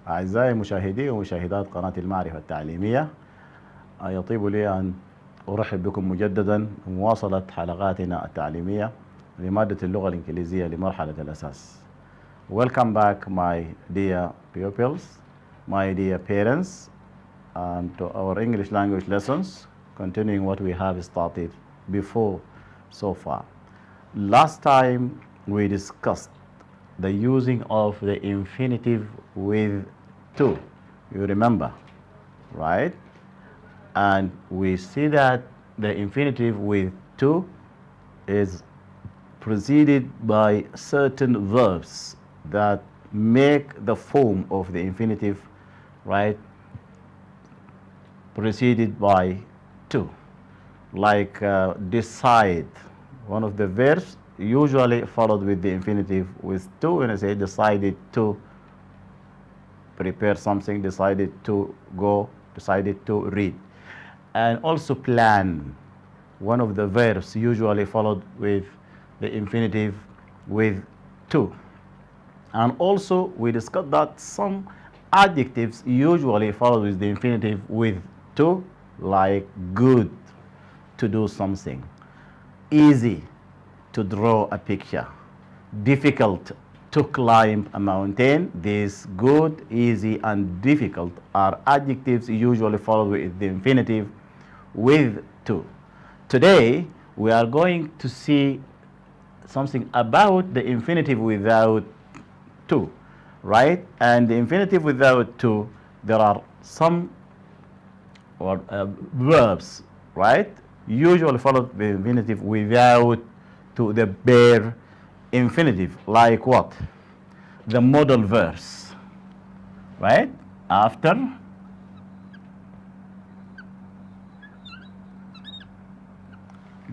أعزائي مشاهدي ومشاهدات قناة المعرفة التعليمية، يطيب لي أن أرحب بكم مجددا مواصلة حلقاتنا التعليمية لمادة اللغة الإنجليزية لمرحلة الأساس. Welcome back my dear pupils, my dear parents, and to our English language lessons, continuing what we have started before so far. Last time we discussed the using of the infinitive with to. You remember, right? And we see that the infinitive with to is preceded by certain verbs that make the form of the infinitive, right, preceded by to. Like decide, one of the verbs usually followed with the infinitive with to. When I say decided to prepare something, decided to go, decided to read. And also plan, one of the verbs usually followed with the infinitive with to. And also we discussed that some adjectives usually follow with the infinitive with to, like good, to do something, easy, to draw a picture, difficult, to climb a mountain. These good, easy, and difficult are adjectives usually followed with the infinitive with to. Today we are going to see something about the infinitive without to, right? And the infinitive without to, there are some verbs, right, usually followed the infinitive without to, the bare infinitive, like what? The modal verbs, right? After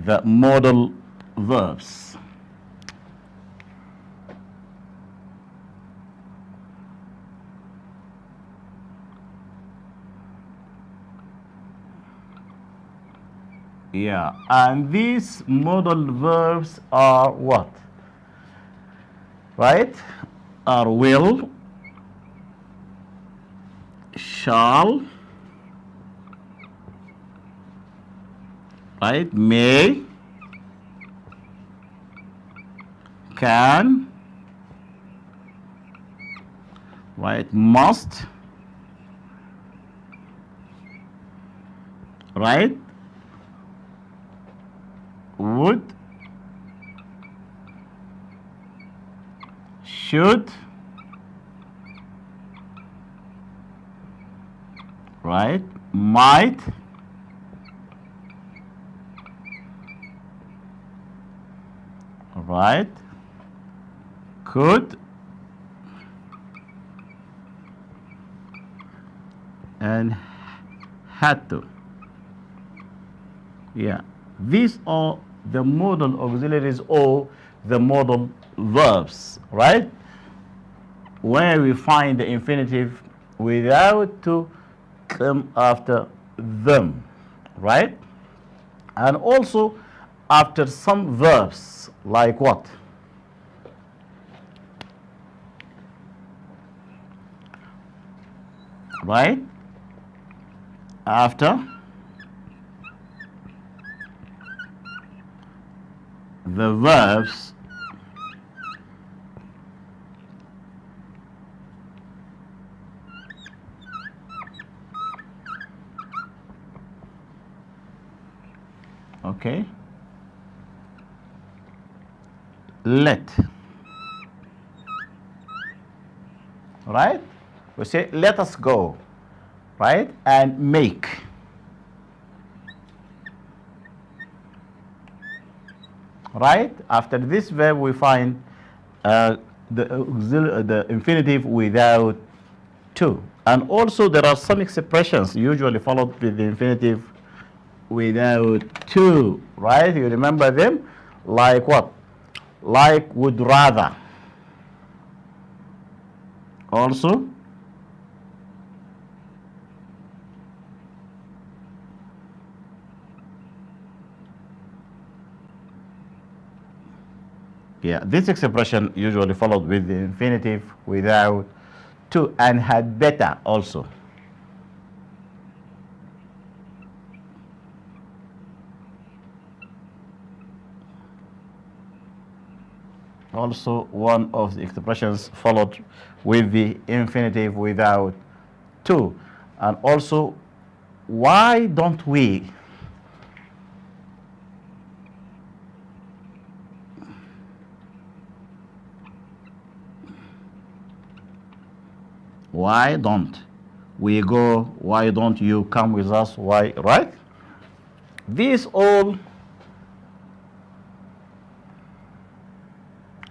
the modal verbs. Yeah, and these modal verbs are what? Right? Are will, shall, right? May, can, right? Must, right? Would, should, right? Might, right? Could, and had to. Yeah, these are the modal auxiliaries or the modal verbs, right? Where we find the infinitive without to come after them, right? And also after some verbs, like what? Right? After the verbs okay, let, right? We say let us go, right? And make, right? After this verb we find the infinitive without to. And also there are some expressions usually followed with the infinitive without to, right? You remember them? Like what? Like would rather. Also yeah, this expression usually followed with the infinitive without to, and had better also. Also one of the expressions followed with the infinitive without to. And also, why don't we why don't we go, why don't you come with us, why, right? These all,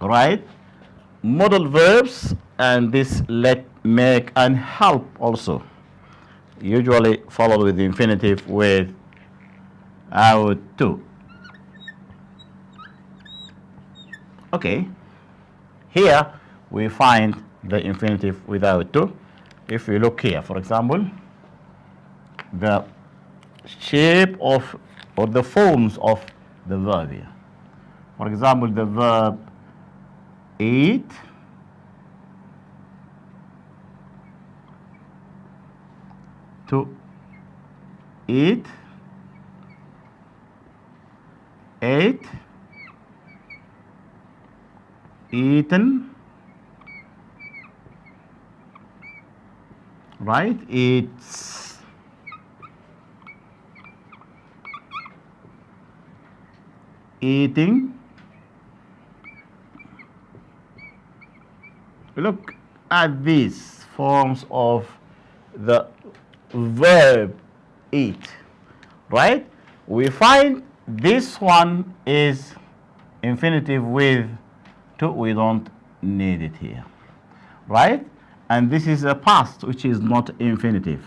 right, modal verbs, and this let, make, and help also usually followed with the infinitive with out to. Okay, here we find the infinitive without to. If we look here, for example, the shape of, or the forms of the verb here. For example, the verb eat, to eat, ate, eaten, right? It's eating. Look at these forms of the verb eat, right? We find this one is infinitive with to, we don't need it here, right? And this is a past, which is not infinitive,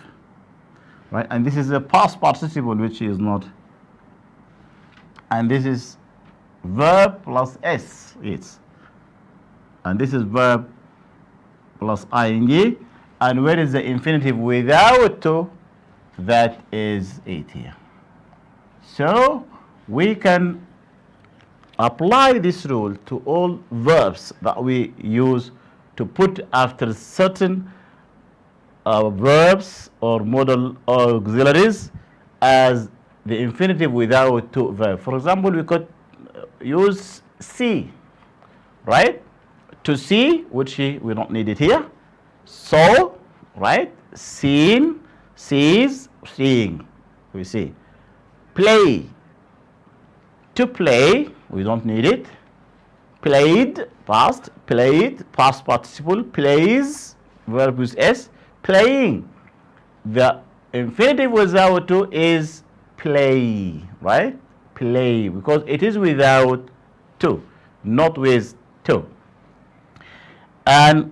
right? And this is a past participle, which is not, and this is verb plus s, it's, and this is verb plus ing, and where is the infinitive without to? That is it here. So we can apply this rule to all verbs that we use to put after certain verbs or modal auxiliaries as the infinitive without to verb. For example, we could use see, right? To see, which we don't need it here. Saw, right? Seen, sees, seeing, we see. Play, to play, we don't need it. Played, past participle. Plays, verb with s. Playing, the infinitive without to is play, right? Play, because it is without to, not with to. And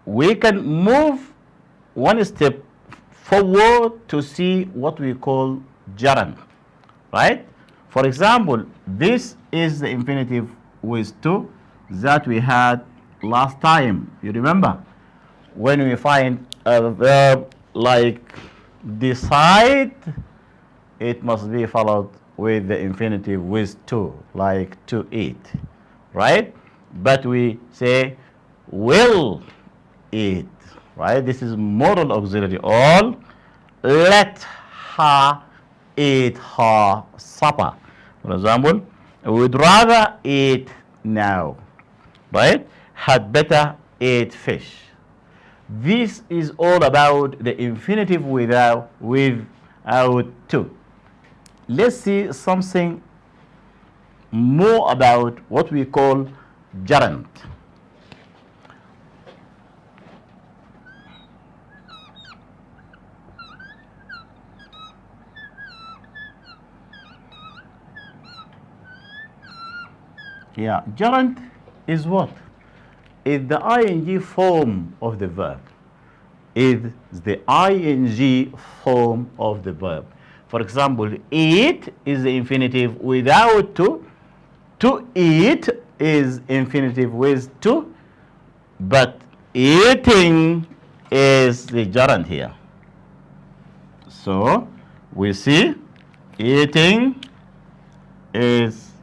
we can move one step forward to see what we call gerund, right? For example, this is the infinitive with to that we had last time. You remember when we find a verb like decide, it must be followed with the infinitive with to, like to eat, right? But we say will eat, right? This is modal auxiliary. All, let her eat her supper. For example, would rather eat now, right? Had better eat fish. This is all about the infinitive without to. Let's see something more about what we call gerund. Yeah, gerund is what? Is the ing form of the verb. Is the ing form of the verb. For example, eat is the infinitive without to. To eat is infinitive with to. But eating is the gerund here. So we see eating is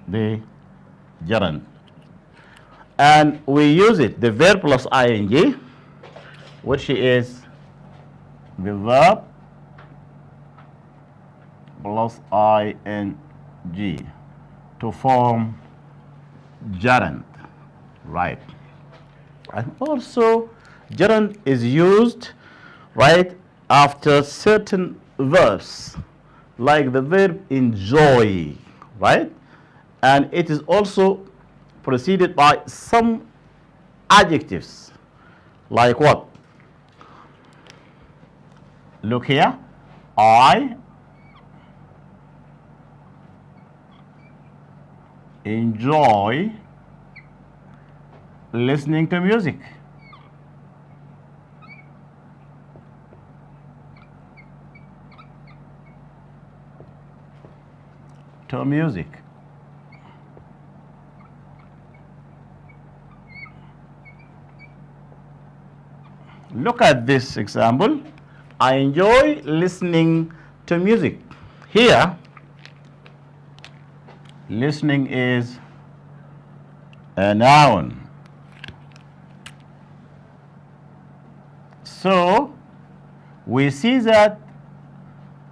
the gerund, and we use it, the verb plus ing, which is the verb plus ing to form gerund, right? And also gerund is used, right, after certain verbs, like the verb enjoy, right? And it is also preceded by some adjectives, like what? Look here. I enjoy listening to music. To music. Look at this example. I enjoy listening to music. Here, listening is a noun. So, we see that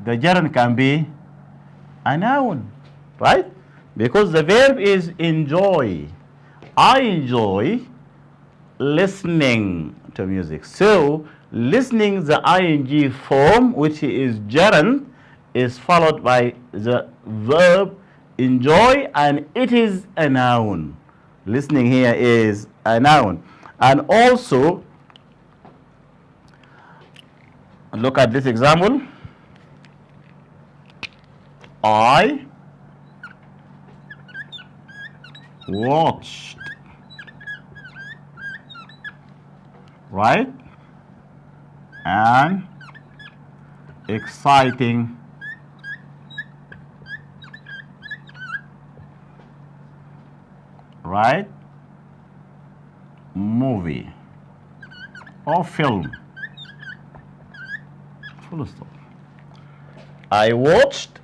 the gerund can be a noun, right? Because the verb is enjoy. I enjoy listening to music. So, listening, the ing form, which is gerund, is followed by the verb enjoy, and it is a noun. Listening here is a noun. And also, look at this example. I watched, right, an exciting movie or film. Full stop. I watched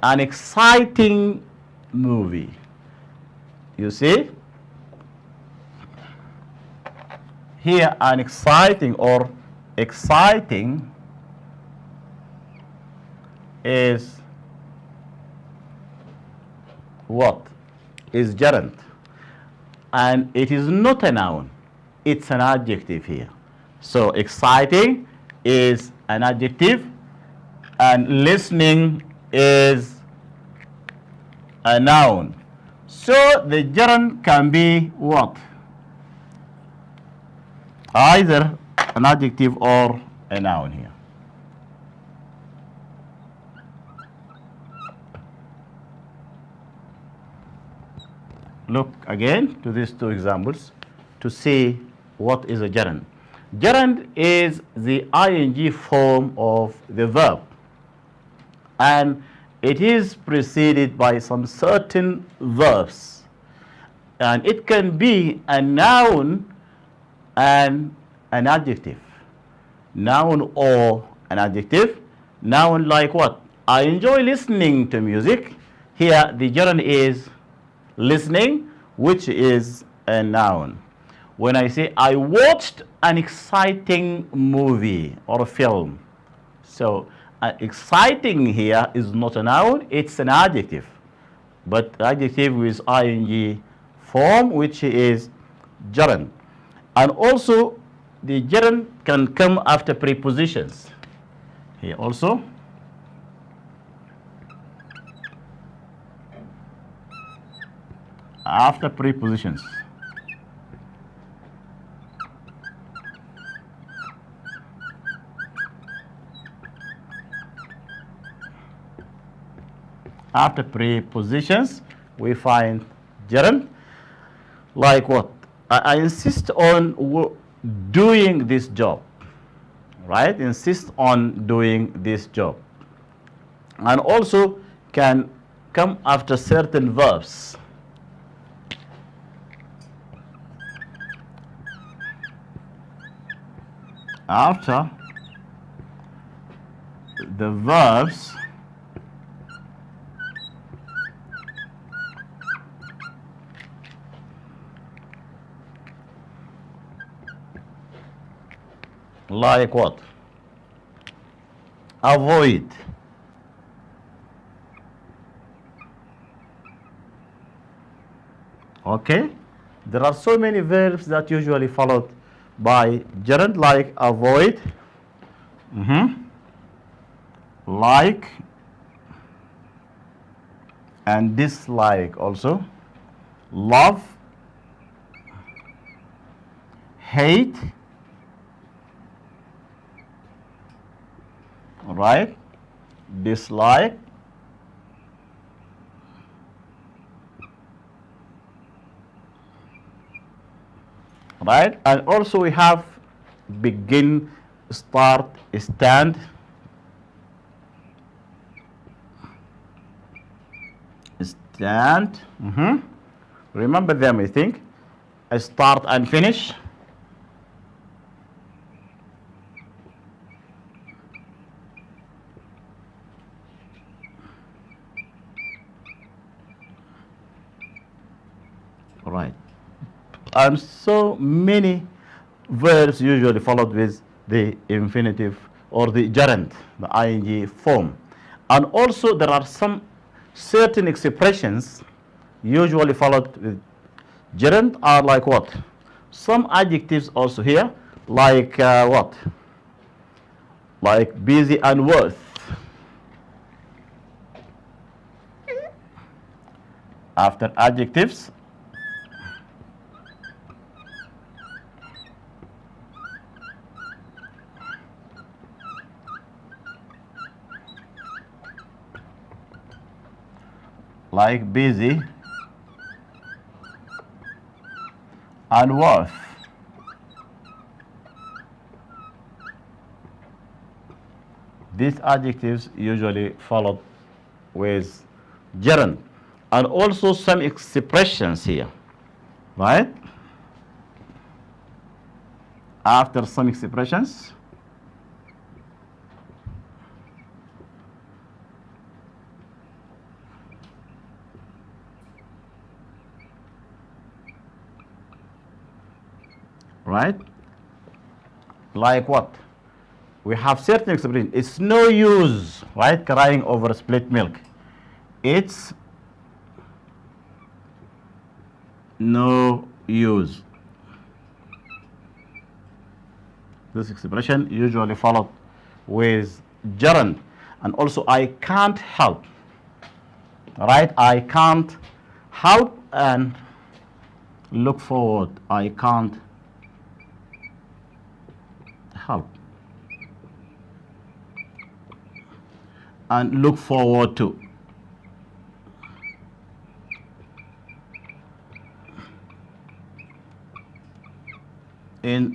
an exciting movie. You see? Here, an exciting or exciting is what? Is gerund. And it is not a noun. It's an adjective here. So, exciting is an adjective, and listening is a noun. So, the gerund can be what? Either an adjective or a noun here. Look again to these two examples to see what is a gerund. Gerund is the ing form of the verb, and it is preceded by some certain verbs, and it can be a noun and an adjective. Noun or an adjective. Noun like what? I enjoy listening to music. Here the gerund is listening, which is a noun. When I say I watched an exciting movie or a film, so exciting here is not a noun, it's an adjective, but adjective with ing form, which is gerund. And also the gerund can come after prepositions. Here also, after prepositions. After prepositions, we find gerund. Like what? I insist on doing this job, right? Insist on doing this job. And also can come after certain verbs. After the verbs Like what? Avoid. Okay, there are so many verbs that usually followed by gerund, like avoid, like, and dislike also, love, hate, right, dislike, right, and also we have begin, start, stand, stand, remember them, I think, start and finish, right, and so many verbs usually followed with the infinitive or the gerund, the ing form. And also there are some certain expressions usually followed with gerund are like what? Some adjectives also here, like what? Like busy and worth. After adjectives, like busy and worth. These adjectives usually followed with gerund, and also some expressions here, right? After some expressions, right? Like what? We have certain expressions. It's no use, right? Crying over split milk. It's no use. This expression usually followed with gerund. And also I can't help, right? I can't help and look forward. I can't help and look forward to.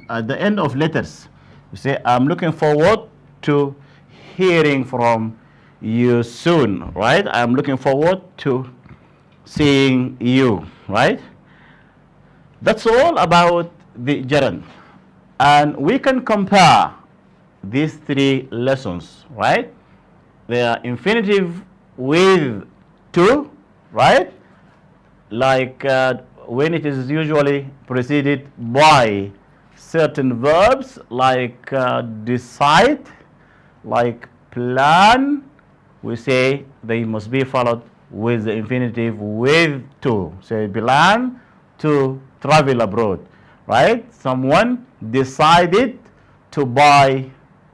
At the end of letters, you say, I'm looking forward to hearing from you soon, right? I'm looking forward to seeing you, right? That's all about the gerund. And we can compare these three lessons, right? They are infinitive with to, right? Like when it is usually preceded by certain verbs, like decide, like plan, we say they must be followed with the infinitive with to. Say plan to travel abroad, right? Someone decided to buy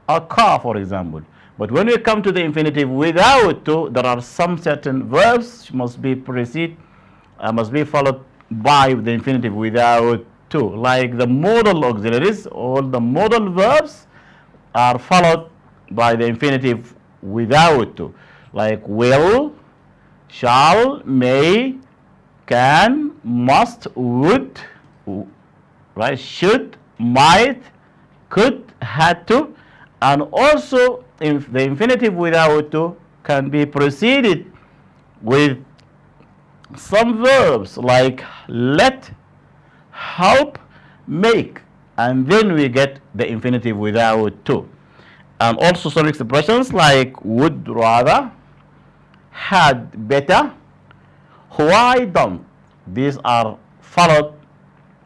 a car, for example. But when we come to the infinitive without to, there are some certain verbs must be followed by the infinitive without to. Like the modal auxiliaries, all the modal verbs are followed by the infinitive without to. Like will, shall, may, can, must, would, right? Should, might, could, had to. And also the infinitive without to can be preceded with some verbs like let, help, make, and then we get the infinitive without to. And also some expressions like would rather, had better, why don't. These are followed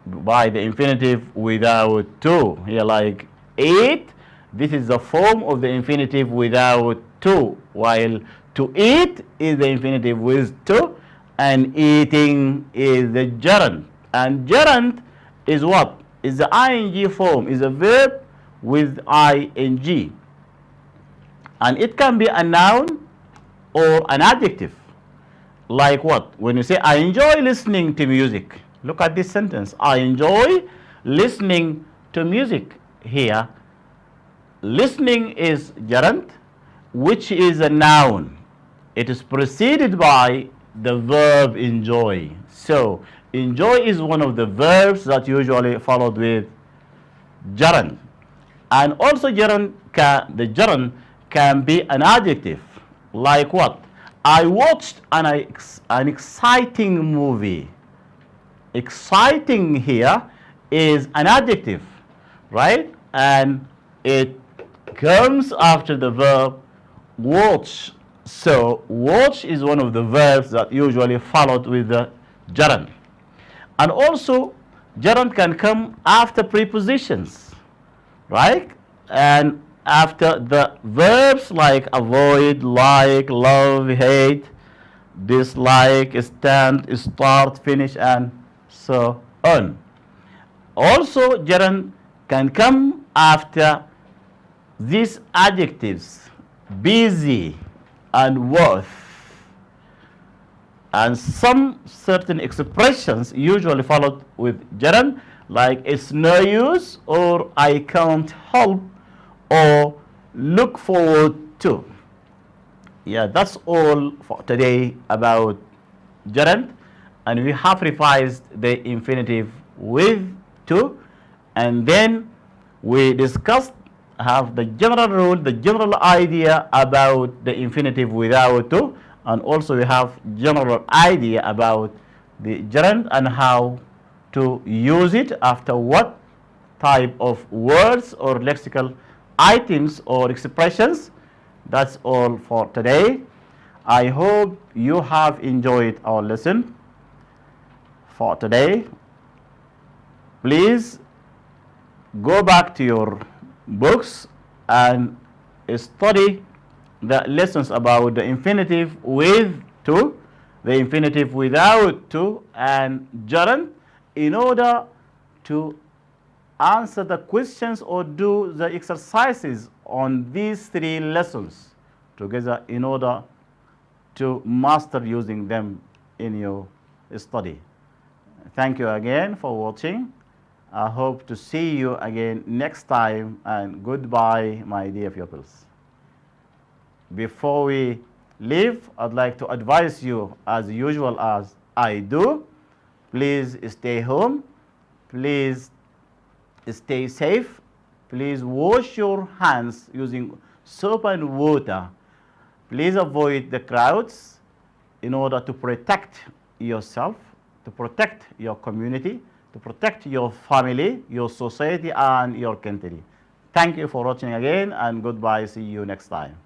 by the infinitive without to. Here, like eat. This is the form of the infinitive without to, while to eat is the infinitive with to, and eating is the gerund. And gerund is what? Is the ing form, is a verb with ing. And it can be a noun or an adjective. Like what? When you say, I enjoy listening to music. Look at this sentence. I enjoy listening to music. Here, listening is gerund, which is a noun. It is preceded by the verb enjoy. So, enjoy is one of the verbs that usually followed with gerund. And also the gerund can be an adjective. Like what? I watched an exciting movie. Exciting here is an adjective, right? And it comes after the verb watch. So watch is one of the verbs that usually followed with the gerund. And also gerund can come after prepositions, right? And after the verbs like avoid, like, love, hate, dislike, stand, start, finish, and so on. Also, gerund can come after these adjectives, busy and worth. And some certain expressions usually followed with gerund, like it's no use, or I can't help, or look forward to. Yeah, that's all for today about gerund. And we have revised the infinitive with to, and then we discussed have the general rule, the general idea about the infinitive without to, and also we have general idea about the gerund and how to use it after what type of words or lexical items or expressions. That's all for today. I hope you have enjoyed our lesson for today. Please go back to your books and study the lessons about the infinitive with to, the infinitive without to, and gerund, in order to answer the questions or do the exercises on these three lessons together in order to master using them in your study. Thank you again for watching. I hope to see you again next time, and goodbye, my dear pupils. Before we leave, I'd like to advise you, as usual as I do, please stay home, please stay safe, please wash your hands using soap and water, please avoid the crowds in order to protect yourself, to protect your community, to protect your family, your society, and your country. Thank you for watching again, and goodbye. See you next time.